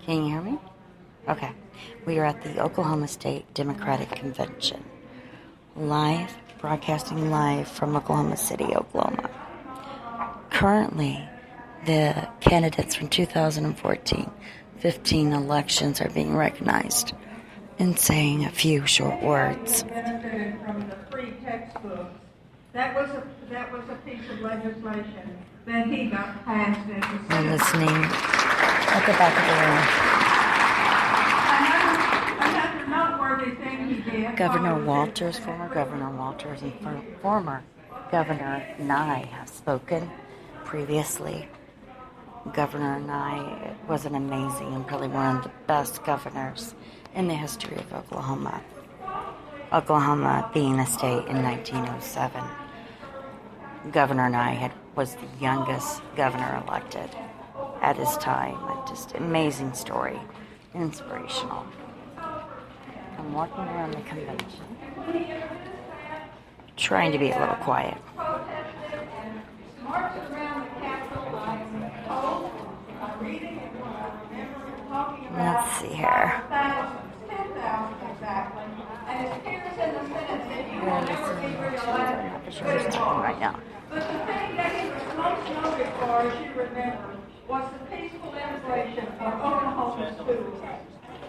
Can you hear me? Okay. We are at the Oklahoma State Democratic Convention. Broadcasting live from Oklahoma City, Oklahoma. Currently, the candidates from 2014 15 elections are being recognized and saying a few short words. Benefited from the free textbooks. That was a piece of legislation that he got passed in the Senate. I'm listening at the back of Another noteworthy thing he did. Former Governor Walters, and former Governor Nye have spoken previously. Governor Nye was an amazing and probably one of the best governors in the history of Oklahoma. Oklahoma being a state in 1907. Governor Nye was the youngest governor elected at his time. Just amazing story. Inspirational. I'm walking around the convention, trying to be a little quiet. Let's see here. Right now. But the thing that he was most noted for, as you remember, was the peaceful integration of Oklahoma schools.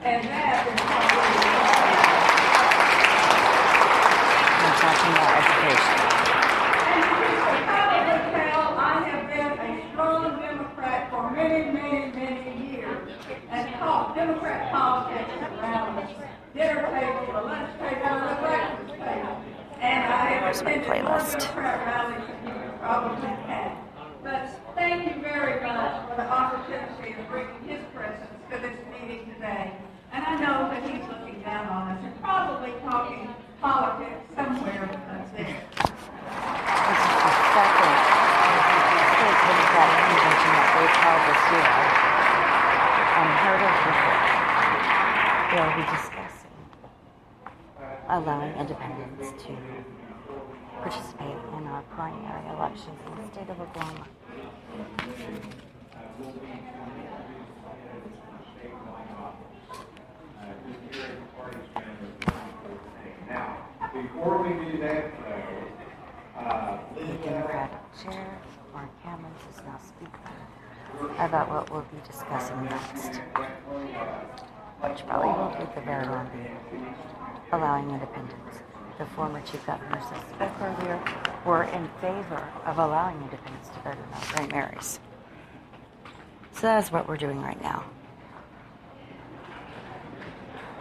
And that is what I'm talking about education. And you can probably tell I have been a strong Democrat for many, many, many years and taught Democrat politics around the dinner table, the lunch table, and the breakfast table. And I have attended more Democrat rallies than you probably had. But thank you very much for the opportunity of bringing his presence to this meeting today. And I know that he's looking down on us and probably talking politics somewhere with us there. This is the second State Democratic Convention that they've held this year. Unheard of before. They'll be discussing allowing independents to participate in our primary elections in the state of Oklahoma. Now, before we do that, The Democratic Chair, Mark Hammonds, is now speaking about what we'll be discussing next, which probably will be the very end, allowing independents. The former chief governors that spoke earlier were in favor of allowing independents to vote in our primaries. So that is what we're doing right now.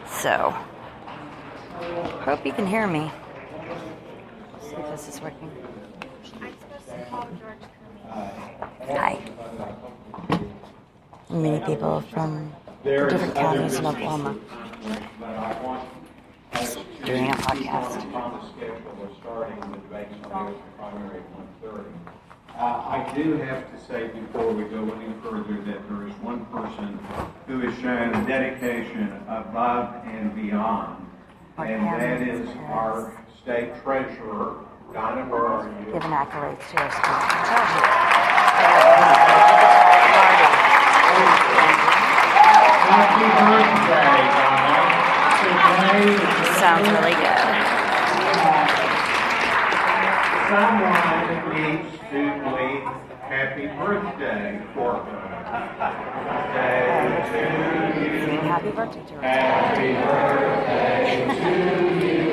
So, hope you can hear me. Let's see if this is working. Hi. Many people from different counties in Oklahoma doing a podcast. I do have to say before we go any further that there is one person who has shown a dedication above and beyond, and that is our state treasurer, Donna Burr. Giving accolades to our state Happy birthday, Donna. Today sounds really good. someone needs to bleed happy birthday for her. Sing happy birthday to her. Happy birthday to you.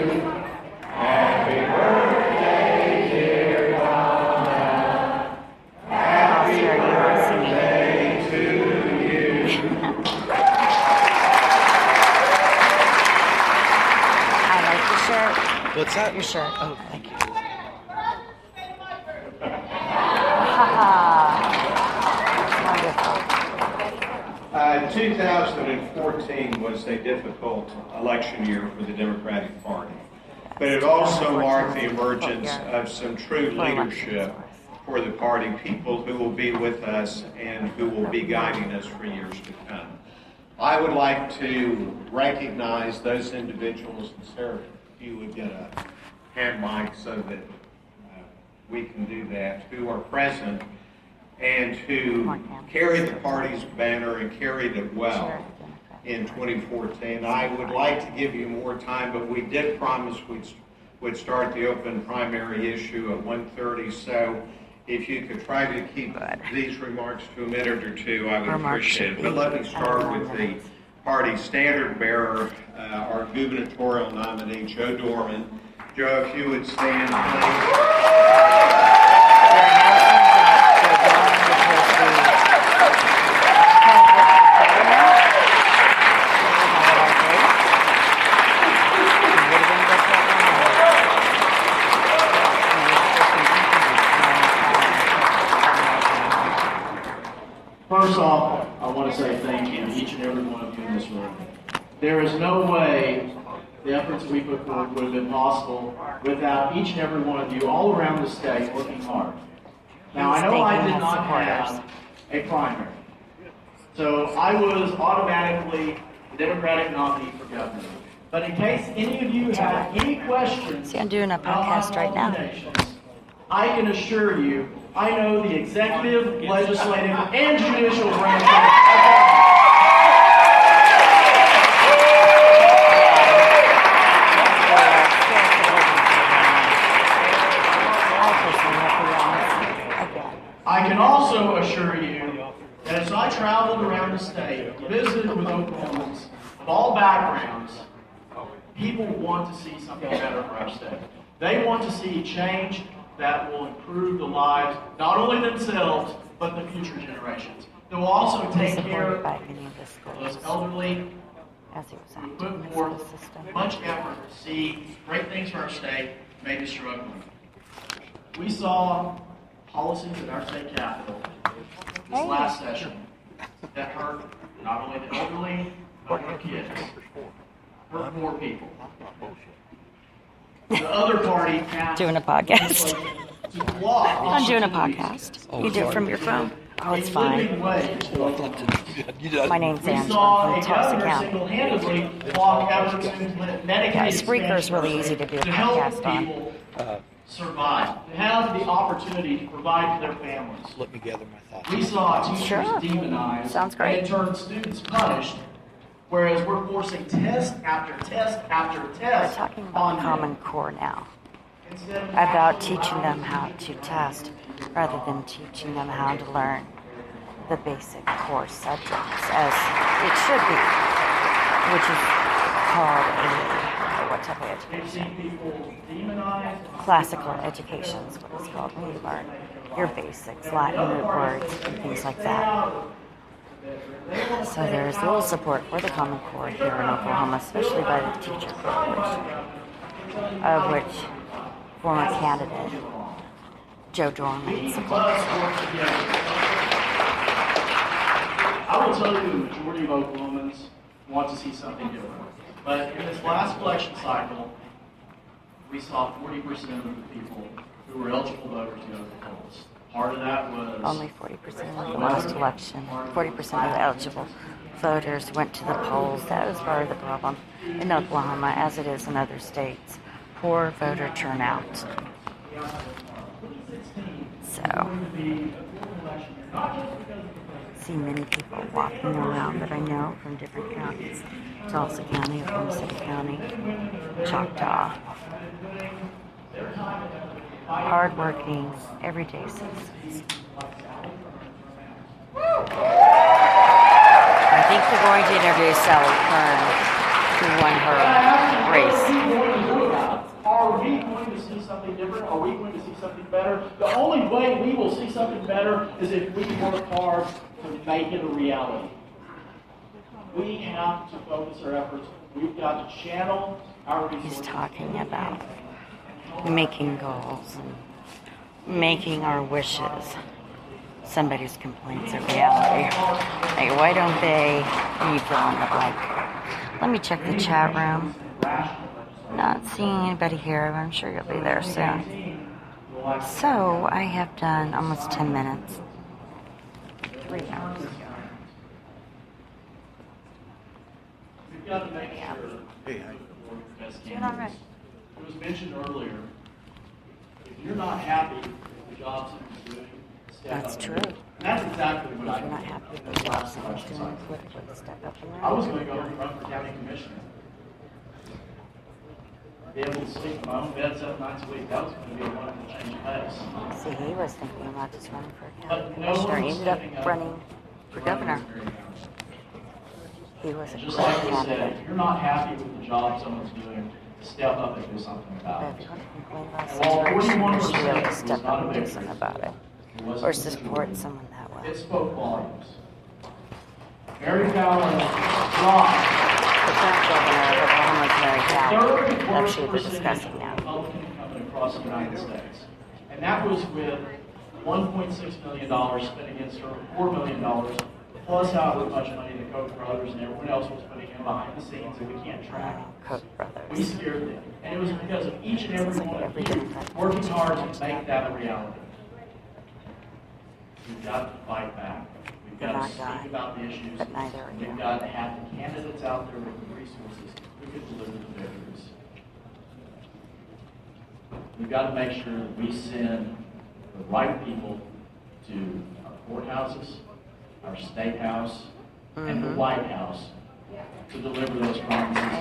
Happy birthday, dear Donna. Happy birthday to you. I like your shirt. What's that? Your shirt. Oh, thank you. 2014 was a difficult election year for the Democratic Party, but it also marked the emergence of some true leadership for the party, people who will be with us and who will be guiding us for years to come. I would like to recognize those individuals, and Sarah, if you would get a hand mic so that we can do that, who are present and to carry the party's banner and carried it well in 2014. I would like to give you more time, but we did promise we'd start the open primary issue at 1:30, so if you could try to keep these remarks to a minute or two, I would appreciate it. But let me start with the party standard bearer, our gubernatorial nominee, Joe Dorman. Joe, if you would stand, please. First off, I want to say thank you to each and every one of you in this room. There is no way the efforts we put forward would have been possible without each and every one of you all around the state working hard. Now, I know I did not have a primary, so I was automatically the Democratic nominee for governor. But in case any of you have any questions, see, I'm doing a podcast right now. I can assure you, I know the executive, legislative, and judicial branches. I can also assure you that as I traveled around the state, visited with Oklahomans of all backgrounds, people want to see something better for our state. They want to see change that will improve the lives, not only themselves, but the future generations. They will also take care of those elderly, who put forth much effort to see great things for our state, maybe struggling. We saw policies in our state capitol this last session that hurt not only the elderly, but our kids, hurt poor people. The other party passed doing a podcast. I'm doing a podcast. You do it from your phone. Oh, it's fine. My name's Angela from Tulsa County. Yeah, Spreaker is really easy to do a podcast on. Survive, to have the opportunity to provide for their families. Let me gather my thoughts. We saw teachers demonized. Sounds great. And in turn, students punished, whereas we're forcing test after test after test. We're talking about Common Core now, about teaching them how to test rather than teaching them how to learn the basic core subjects as it should be, which is called what type of education? Classical education is what it's called when you learn your basics, Latin root words, and things like that. So there is little support for the Common Core here in Oklahoma, especially by the teacher coalition, of which former candidate Joe Dorman supports. I will tell you the majority of Oklahomans want to see something different. But in this last election cycle, we saw 40% of the people who were eligible voters go to the polls. Part of that was... Only 40% of the last election. 40% of the eligible voters went to the polls. That was part of the problem in Oklahoma, as it is in other states. Poor voter turnout. So, see many people walking around that I know from different counties. Tulsa County, Oklahoma City County, Choctaw. Hard-working, everyday citizens. I think they're going to interview Sally Kern, who won her race. Are we going to see something different? Are we going to see something better? The only way we will see something better is if we work hard to make it a reality. We have to focus our efforts. We've got to channel our resources. He's talking about making goals and making our wishes somebody's complaints a reality. Hey, why don't they fill in the blank? Let me check the chat room. Not seeing anybody here, but I'm sure you'll be there soon. So I have done almost 10 minutes. 3 hours. We've got to make sure Hey, Doing all right. it was mentioned earlier, if you're not happy with the jobs that you're doing, step That's up. true. And that's exactly what If you're not happy with the job someone's doing politically, step up and I was run. going to go and run for county commissioner. Be able to sleep in my own bed 7 nights a week. That was going to be a wonderful change of pace. See, he was thinking about just running for a county But no one commissioner. He was ended up stepping up running for to run governor. this very county. He was a Just great like we said, candidate. if you're not happy with the job someone's doing, step up and do something But about if it. you want to complain about a And while situation, you should be able 41% to was step not up a and do victory, something about it. it wasn't Or a support majority. someone that way. It spoke volumes. Mary Fallon dropped The current governor of Oklahoma is Mary Fallon. third That's worst who we're percentage discussing of now. Republican income across the United States. And that was with $1.6 million spent against her, $4 million, plus however much money the Koch brothers and everyone else was putting in behind the scenes that we can't track. Koch We brothers. scared them. And it was because of each and every Sounds like one of every you Democrat working hard to wants make that a reality. We've got to fight back. We've You're got to not speak dying, about the issues. but neither are We've you. got to have the candidates out there with the resources who can deliver the victories. We've got to make sure that we send the right people to our courthouses, our state house, and the White House to deliver those promises. Just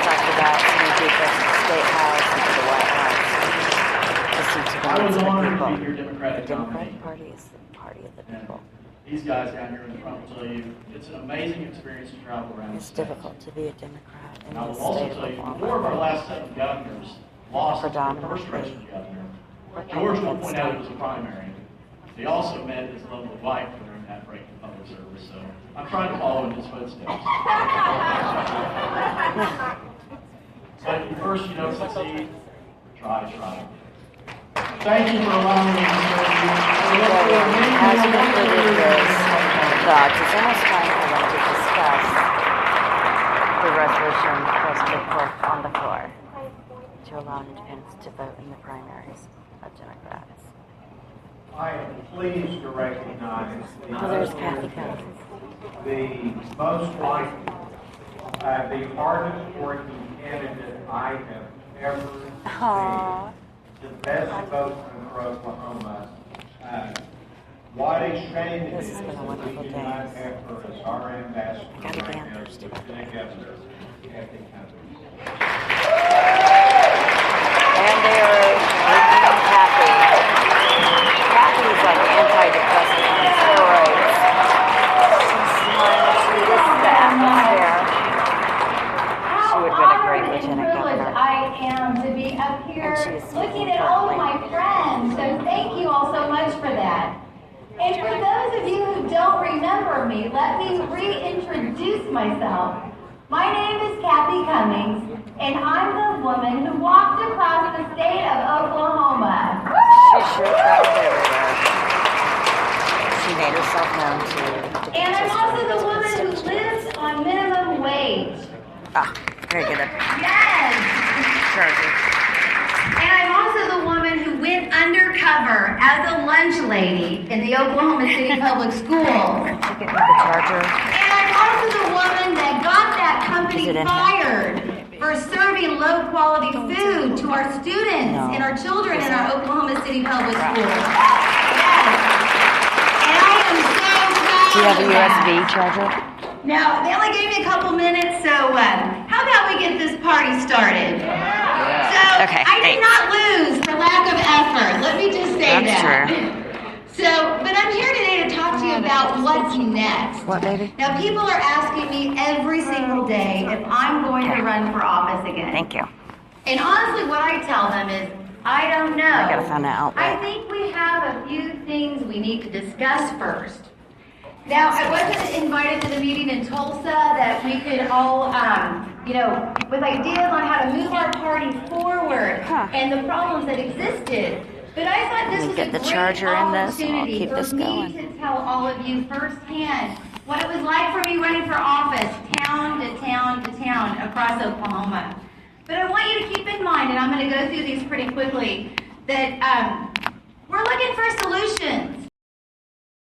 talked about sending people to the State House and to the White House. Listen to the I was needs of the honored people. to be your The Democratic nominee. Democratic Party is the party of the And people. these guys down here in the front will tell you, it's an amazing experience to travel around the It's state. difficult to be a Democrat in And I this will also state of tell you, 4 of our Oklahoma. last 7 governors lost their first Predominantly race for governor. George will point out it was a primary. He also met his lovely wife during that break in public service, so I'm trying to follow in his footsteps. But first, you don't succeed, try. Thank you for allowing me to serve you. As he concluded his thoughts, it's almost time for them to discuss the resolution that was put forth on the floor to allow independents to vote in the primaries of Democrats. I am pleased to recognize Oh, there's Kathy Cummings. the most likely, the hardest working candidate I have ever Aww. seen. The best spokesman for Oklahoma. What a shame it This is has been a that we wonderful do day. not have her as our ambassador Gotta be right on now, Thursday. Lieutenant Governor Kathy Cummings. And they are working on Kathy. Kathy's like antidepressant on steroids. She's smart. She gets the atmosphere. She would have been a great lieutenant governor. I am to be up here And she is looking at all of my friends. So thank you all so much for that. And for those of you who don't remember me, let me reintroduce myself. My name is Kathy Cummings, and I'm the woman who walked across the state of Oklahoma. She sure traveled everywhere. She made herself known to And I'm also the constituents. woman who lives on minimum wage. Ah, very good. Yes! Charger. And I'm also the woman who went undercover as a lunch lady in the Oklahoma City Public Schools. You can have the charger. And I'm also the woman that got that Is company it in here? fired for serving low quality food to our students No. and our children in our Oklahoma City Public Schools. Yes. And I am so proud Do you have a of that. USB charger? Now, they only gave me a couple minutes, so how about we get this party started? So, Okay, I did thanks. not lose for lack of effort. Let me just say That's that. true. So, but I'm here today to talk to you about what's next. What, baby? Now, people are asking me every single day if I'm going to run for office again. Thank you. And honestly, what I tell them is, I don't know. I gotta find that outlet. I think we have a few things we need to discuss first. Now, I wasn't invited to the meeting in Tulsa that we could all, with ideas on how to move our party forward Huh. and the problems that existed. But I thought this Let me was get a the great charger in this, and I'll opportunity keep for this me going. to tell all of you firsthand what it was like for me running for office, town to town to town across Oklahoma. But I want you to keep in mind, and I'm going to go through these pretty quickly, that we're looking for solutions.